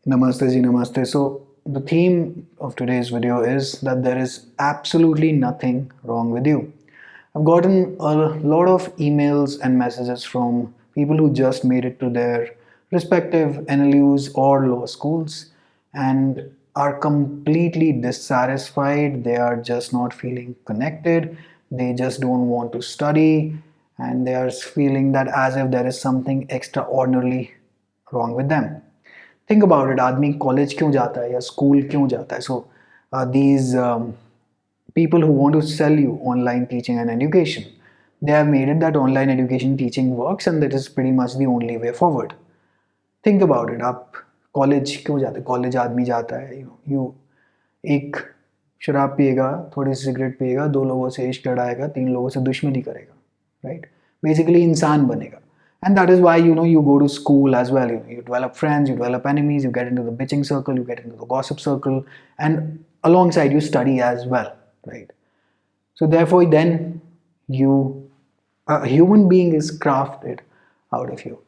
Namaste ji, namaste. So, the theme of today's video is that there is absolutely nothing wrong with you. I've gotten a lot of emails and messages from people who just made it to their respective NLUs or law schools and are completely dissatisfied. They are just not feeling connected. They just don't want to study and they are feeling that as if there is something extraordinarily wrong with them. Think about it, आदमी college क्यों जाता है या school क्यों जाता है? So these people who want to sell you online teaching and education, they have made it that online education teaching works and that is pretty much the only way forward. Think about it, आप college क्यों जाते हैं? College आदमी जाता है, you एक शराब पिएगा, थोड़ी सी सिगरेट पिएगा, दो लोगों से इश्क लड़ाएगा, तीन लोगों से दुश्मनी करेगा, राइट? बेसिकली इंसान बनेगा. And that is why you go to school as well. You develop friends, you develop enemies, you get into the bitching circle, you get into the gossip circle, and alongside you study as well, right? So therefore, then you a human being is crafted out of you.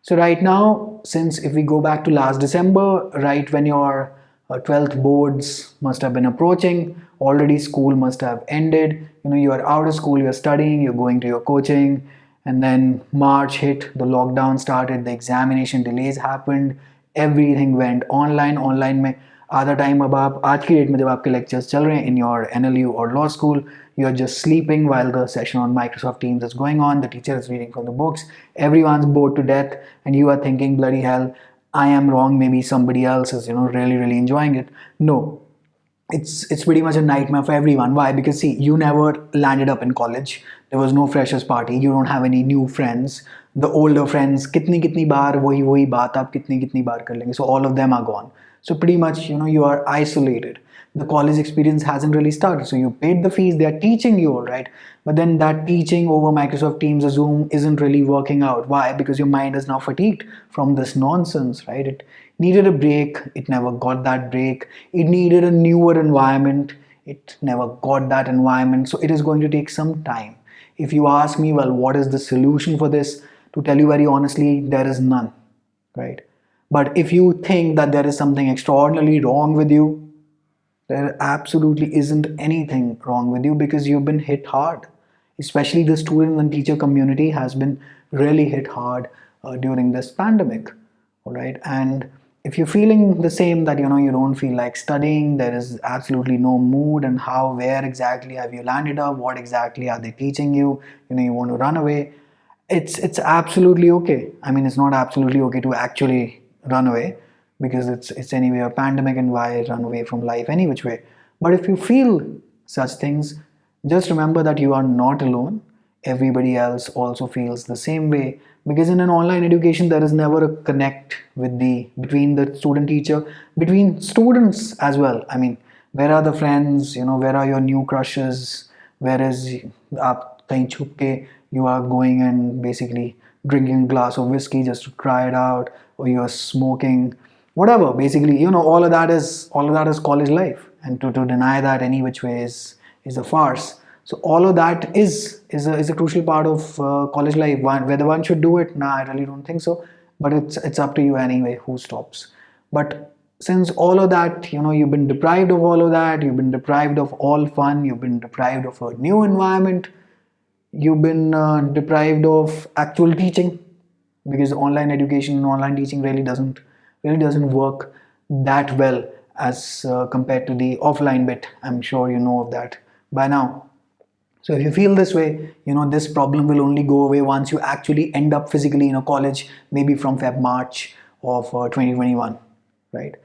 So right now, since if we go back to last December, right when your 12th boards must have been approaching, already school must have ended. You are out of school, you're studying, you're going to your coaching, and then March hit, the lockdown started, the examination delays happened, everything went online. Online में आधा time अब आप आज की date में जब आपके lectures चल रहे हैं in your NLU or law school, you're just sleeping while the session on Microsoft Teams is going on, the teacher is reading from the books, everyone's bored to death, and you are thinking, bloody hell, I am wrong, maybe somebody else is really really enjoying it. No, it's pretty much a nightmare for everyone. Why? Because see, you never landed up in college. There was no freshers party. You don't have any new friends. The older friends, कितनी कितनी बार वही बात आप कितनी कितनी बार कर लेंगे. So all of them are gone. So pretty much you are isolated. The college experience hasn't really started. So you paid the fees. They are teaching you all right, but then that teaching over Microsoft Teams or Zoom isn't really working out. Why? Because your mind is now fatigued from this nonsense, right? It needed a break, it never got that break. It needed a newer environment, it never got that environment. So it is going to take some time. If you ask me, well, what is the solution for this? To tell you very honestly, there is none, right? But if you think that there is something extraordinarily wrong with you, there absolutely isn't anything wrong with you because you've been hit hard. Especially the student and teacher community has been really hit hard during this pandemic. All right. And if you're feeling the same, that you don't feel like studying, there is absolutely no mood, and where exactly have you landed up, what exactly are they teaching you, you want to run away, it's absolutely okay. I mean, it's not absolutely okay to actually run away because it's anyway a pandemic, and why run away from life any which way. But if you feel such things, just remember that you are not alone. Everybody else also feels the same way, because in an online education there is never a connect with the between the student teacher, between students as well. I mean, where are the friends, where are your new crushes, where is आप कहीं छुप के you are going and basically drinking a glass of whiskey just to try it out, or you are smoking whatever. Basically, all of that is college life, and to deny that any which way is a farce. So all of that is a crucial part of college life. Whether one should do it, nah, I really don't think so. But it's up to you anyway. Who stops? But since all of that, you've been deprived of all of that. You've been deprived of all fun. You've been deprived of a new environment. You've been deprived of actual teaching, because online education and online teaching really doesn't work that well as compared to the offline bit. I'm sure you know of that by now. So if you feel this way, this problem will only go away once you actually end up physically in a college, maybe from Feb March of 2021, right?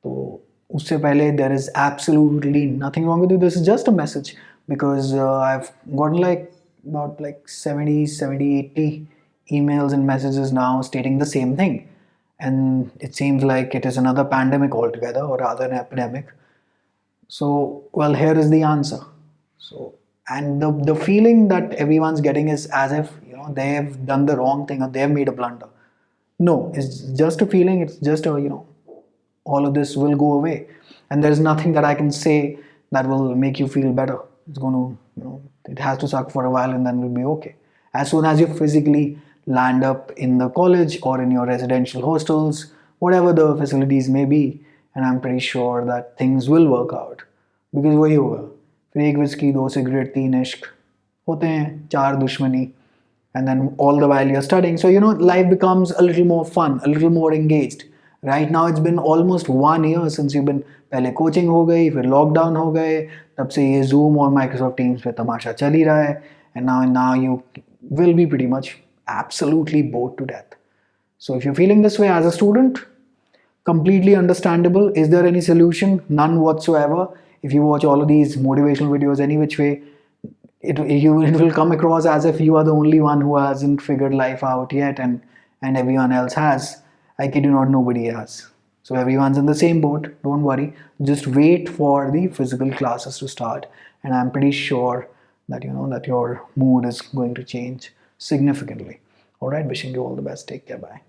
So उससे पहले there is absolutely nothing wrong with you. This is just a message, because I've gotten about 70, 80 emails and messages now stating the same thing, and it seems like it is another pandemic altogether, or rather an epidemic. So, well, here is the answer. So, and the feeling that everyone's getting is as if they've done the wrong thing or they've made a blunder. No, it's just a feeling. It's just a all of this will go away, and there's nothing that I can say that will make you feel better. It's going to it has to suck for a while, and then we'll be okay. As soon as you physically land up in the college or in your residential hostels whatever the facilities may be, and I'm pretty sure that things will work out. Because वही होगा, फिर एक whisky, दो cigarette, तीन इश्क, होते हैं चार दुश्मनी, and then all the while you're studying. So, life becomes a little more fun, a little more engaged. Right now, it's been almost 1 year since you've been, पहले कोचिंग हो गई, फिर लॉकडाउन हो गए, तब से ये Zoom और Microsoft Teams पे तमाशा चल ही रहा है, and now you will be pretty much absolutely bored to death. So if you're feeling this way as a student, completely understandable. Is there any solution? None whatsoever. If you watch all of these motivational videos any which way, it will come across as if you are the only one who hasn't figured life out yet, and everyone else has. I kid you not, nobody has. So everyone's in the same boat. Don't worry. Just wait for the physical classes to start, and I'm pretty sure that that your mood is going to change significantly. All right. Wishing you all the best. Take care. Bye.